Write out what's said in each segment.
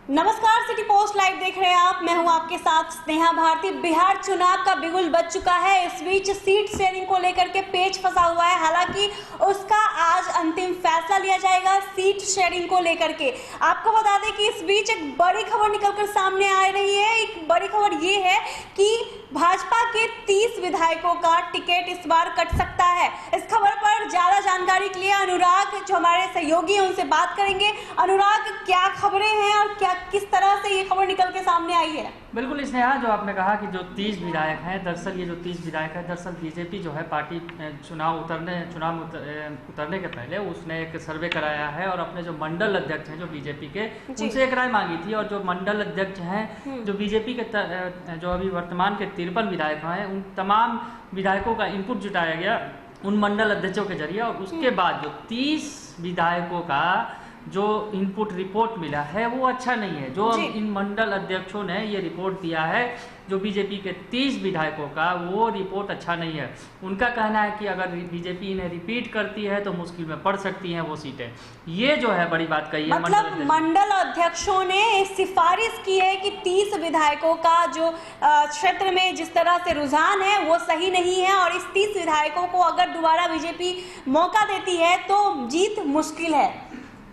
नमस्कार, city post live देख रहे हैं आप। मैं हूं आपके साथ स्नेहा भारती। बिहार चुनाव का बिगुल बज चुका है। इस बीच सीट शेयरिंग को लेकर के पेच फंसा हुआ है। हालांकि उसका आज अंतिम फैसला लिया जाएगा सीट शेयरिंग को लेकर के। आपको बता दें कि इस बीच एक बड़ी खबर निकलकर सामने आ रही है। एक बड़ी खबर ये है कि भाजपा के 30 विधायकों का टिकट इस बार कट सकता है। इस खबर पर ज्यादा जानकारी के लिए अनुराग, जो हमारे सहयोगी हैं, उनसे बात करेंगे। अनुराग, क्या खबरें हैं और क्या किस तरह से ये खबर निकल के सामने आई है? बिल्कुल स्नेहा, जो आपने कहा कि जो 30 विधायक हैं, दरअसल ये जो 30 विधायक हैं, दरअसल बीजेपी जो है पार्टी चुनाव उतरने के पहले उसने एक सर्वे कराया है और अपने जो मंडल अध्यक्ष हैं जो बीजेपी के, उनसे एक राय मांगी थी। और जो मंडल अध्यक्ष हैं जो बीजेपी के जो अभी वर्तमान के 53 विधायक हैं, उन तमाम विधायकों का इनपुट जुटाया गया उन मंडल अध्यक्षों के जरिए। और उसके बाद जो 30 विधायकों का जो इनपुट रिपोर्ट मिला है वो अच्छा नहीं है। जो इन मंडल अध्यक्षों ने ये रिपोर्ट दिया है जो बीजेपी के 30 विधायकों का, वो रिपोर्ट अच्छा नहीं है। उनका कहना है कि अगर बीजेपी इन्हें रिपीट करती है तो मुश्किल में पड़ सकती हैं वो सीटें। ये जो है बड़ी बात कही है। मतलब मंडल अध्यक्षों ने सिफारिश की है कि 30 विधायकों का जो क्षेत्र में जिस तरह से रुझान है वो सही नहीं है और इस 30 विधायकों को अगर दोबारा बीजेपी मौका देती है तो जीत मुश्किल है।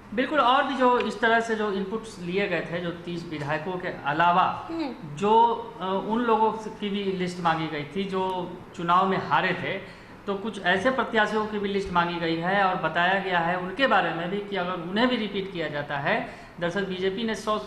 बिल्कुल। और भी जो इस तरह से जो इनपुट्स लिए गए थे, जो 30 विधायकों के अलावा जो उन लोगों की भी लिस्ट मांगी गई थी जो चुनाव में हारे थे, तो कुछ ऐसे प्रत्याशियों की भी लिस्ट मांगी गई है और बताया गया है उनके बारे में भी कि अगर उन्हें भी रिपीट किया जाता है। दरअसल बीजेपी ने 100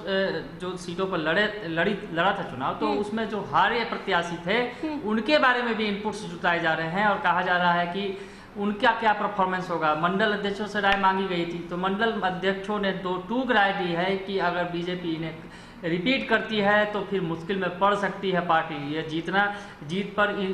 जो सीटों पर लड़ा था चुनाव, तो उसमें जो हारे प्रत्याशी थे उनके बारे में भी इनपुट्स जुटाए जा रहे हैं और कहा जा रहा है कि उनका क्या परफॉर्मेंस होगा। मंडल अध्यक्षों से राय मांगी गई थी, तो मंडल अध्यक्षों ने 2 टूक राय दी है कि अगर बीजेपी इन्हें रिपीट करती है तो फिर मुश्किल में पड़ सकती है पार्टी। ये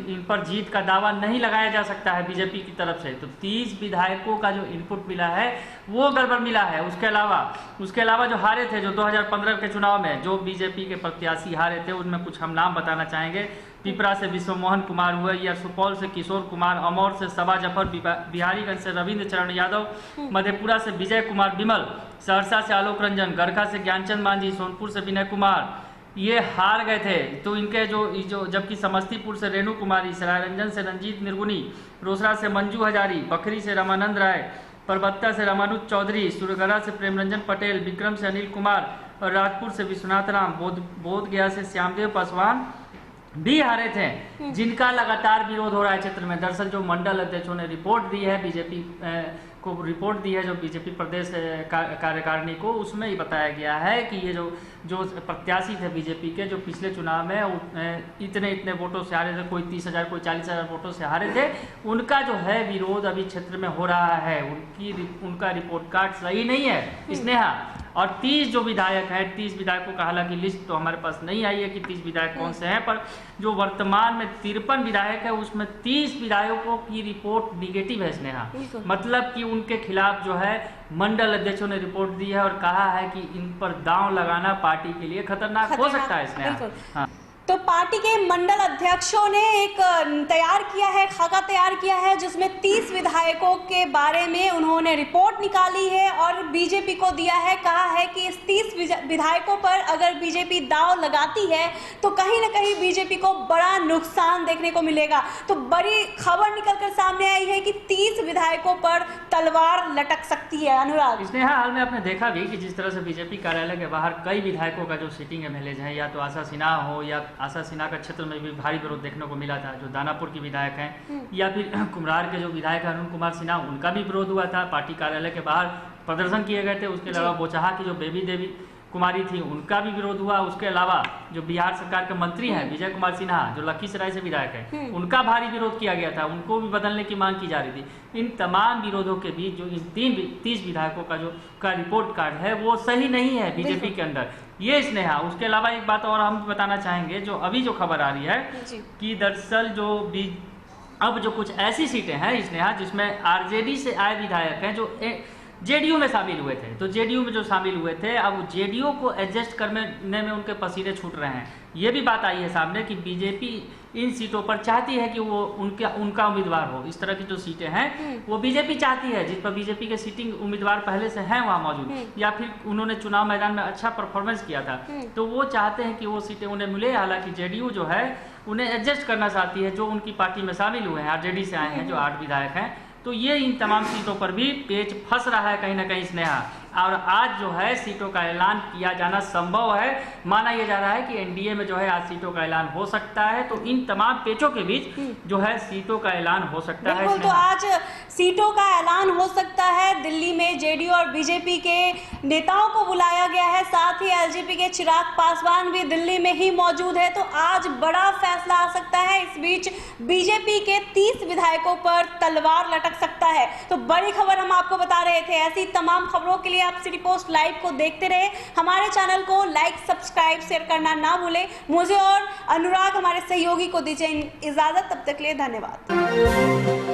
इन पर जीत का दावा नहीं लगाया जा सकता है बीजेपी की तरफ से। तो 30 विधायकों का जो इनपुट मिला है वो गड़बड़ मिला है। उसके अलावा जो हारे थे, जो 2015 के चुनाव में जो बीजेपी के प्रत्याशी हारे थे, उनमें कुछ हम नाम बताना चाहेंगे। पिपरा से विश्वमोहन कुमार हुए, या सुपौल से किशोर कुमार, अमौर से सबा जफर, बिहारीगंज से रविंद्र चरण यादव, मधेपुरा से विजय कुमार बिमल, सहरसा से आलोक रंजन, गरखा से ज्ञानचंद मांझी, सोनपुर से विनय कुमार, ये हार गए थे। तो इनके जो जबकि समस्तीपुर से रेणु कुमारी, सरायरंजन से रंजीत निर्गुणी, रोसड़ा से मंजू हजारी, बखरी से रमानंद राय, परबत्ता से रामानुज चौधरी, सूर्यगढ़ा से प्रेमरंजन पटेल, विक्रम से अनिल कुमार और राजपुर से विश्वनाथ राम, बोधगया से श्यामदेव पासवान भी हारे थे, जिनका लगातार विरोध हो रहा है क्षेत्र में। दरअसल जो मंडल अध्यक्षों ने रिपोर्ट दी है बीजेपी को रिपोर्ट दी है जो बीजेपी प्रदेश कार्यकारिणी को, उसमें ही बताया गया है कि ये जो प्रत्याशी थे बीजेपी के, जो पिछले चुनाव में इतने वोटों से हारे थे, कोई 30,000 कोई 40,000 वोटों से हारे थे, उनका जो है विरोध अभी क्षेत्र में हो रहा है। उनका रिपोर्ट कार्ड सही नहीं है स्नेहा। और 30 जो विधायक हैं, 30 विधायकों का हालांकि लिस्ट तो हमारे पास नहीं आई है कि 30 विधायक कौन से हैं, पर जो वर्तमान में 53 विधायक है उसमें 30 विधायकों की रिपोर्ट निगेटिव है स्नेहा। मतलब कि उनके खिलाफ जो है मंडल अध्यक्षों ने रिपोर्ट दी है और कहा है कि इन पर दांव लगाना पार्टी के लिए खतरनाक हो सकता है स्नेहा। हाँ। तो पार्टी के मंडल अध्यक्षों ने एक खाका तैयार किया है जिसमें 30 विधायकों के बारे में उन्होंने रिपोर्ट निकाली है और बीजेपी को दिया है। कहा है कि इस 30 विधायकों पर अगर बीजेपी दांव लगाती है तो कहीं ना कहीं बीजेपी को बड़ा नुकसान देखने को मिलेगा। तो बड़ी खबर निकलकर सामने आई है कि 30 विधायकों पर तलवार लटक सकती है। अनुराग, इसने हाल में आपने देखा भी कि जिस तरह से बीजेपी कार्यालय के बाहर कई विधायकों का जो सिटिंग एमएलए है, या तो आशा सिन्हा हो, या आशा सिन्हा का क्षेत्र में भी भारी विरोध देखने को मिला था, जो दानापुर की विधायक हैं, या फिर कुम्हरार के जो विधायक हैं अरुण कुमार सिन्हा, उनका भी विरोध हुआ था। पार्टी कार्यालय के बाहर प्रदर्शन किए गए थे। उसके अलावा बोचहा की जो बेबी देवी कुमारी थी, उनका भी विरोध हुआ। उसके अलावा जो बिहार सरकार के मंत्री हैं विजय कुमार सिन्हा, जो लखीसराय से विधायक हैं, उनका भारी विरोध किया गया था, उनको भी बदलने की मांग की जा रही थी। इन तमाम विरोधों के बीच जो इन 30 विधायकों का रिपोर्ट कार्ड है वो सही नहीं है बीजेपी के अंदर, ये स्नेहा। उसके अलावा एक बात और हम बताना चाहेंगे, जो अभी जो खबर आ रही है कि दरअसल अब जो कुछ ऐसी सीटें हैं स्नेहा जिसमें आरजेडी से आए विधायक हैं जो जेडीयू में शामिल हुए थे, तो जेडीयू में जो शामिल हुए थे, अब जेडीयू को एडजस्ट करने में उनके पसीने छूट रहे हैं। ये भी बात आई है सामने कि बीजेपी इन सीटों पर चाहती है कि वो उनका उम्मीदवार हो। इस तरह की जो सीटें हैं वो बीजेपी चाहती है, जिस पर बीजेपी के सीटिंग उम्मीदवार पहले से हैं वहाँ मौजूद, या फिर उन्होंने चुनाव मैदान में अच्छा परफॉर्मेंस किया था, तो वो चाहते हैं कि वो सीटें उन्हें मिले। हालांकि जेडीयू जो है उन्हें एडजस्ट करना चाहती है, जो उनकी पार्टी में शामिल हुए हैं, आरजेडी से आए हैं, जो 8 विधायक हैं, तो ये इन तमाम सीटों पर भी पेच फंस रहा है कहीं ना कहीं स्नेहा। और आज जो है सीटों का ऐलान किया जाना संभव है, माना यह जा रहा है कि एनडीए में जो है आज सीटों का ऐलान हो सकता है। तो इन तमाम पेचों के बीच जो है सीटों का ऐलान हो सकता है। बिल्कुल, तो आज सीटों का ऐलान हो सकता है। दिल्ली में जेडीयू और बीजेपी के नेताओं को बुलाया गया है, साथ ही एलजेपी के चिराग पासवान भी दिल्ली में ही मौजूद है। तो आज बड़ा फैसला आ सकता है। इस बीच बीजेपी के 30 विधायकों पर तलवार लटक सकता है। तो बड़ी खबर हम आपको बता रहे थे। ऐसी तमाम खबरों के लिए आप सिटी पोस्ट लाइव को देखते रहे। हमारे चैनल को लाइक, सब्सक्राइब, शेयर करना ना भूलें। मुझे और अनुराग हमारे सहयोगी को दीजिए इजाजत। तब तक के लिए धन्यवाद।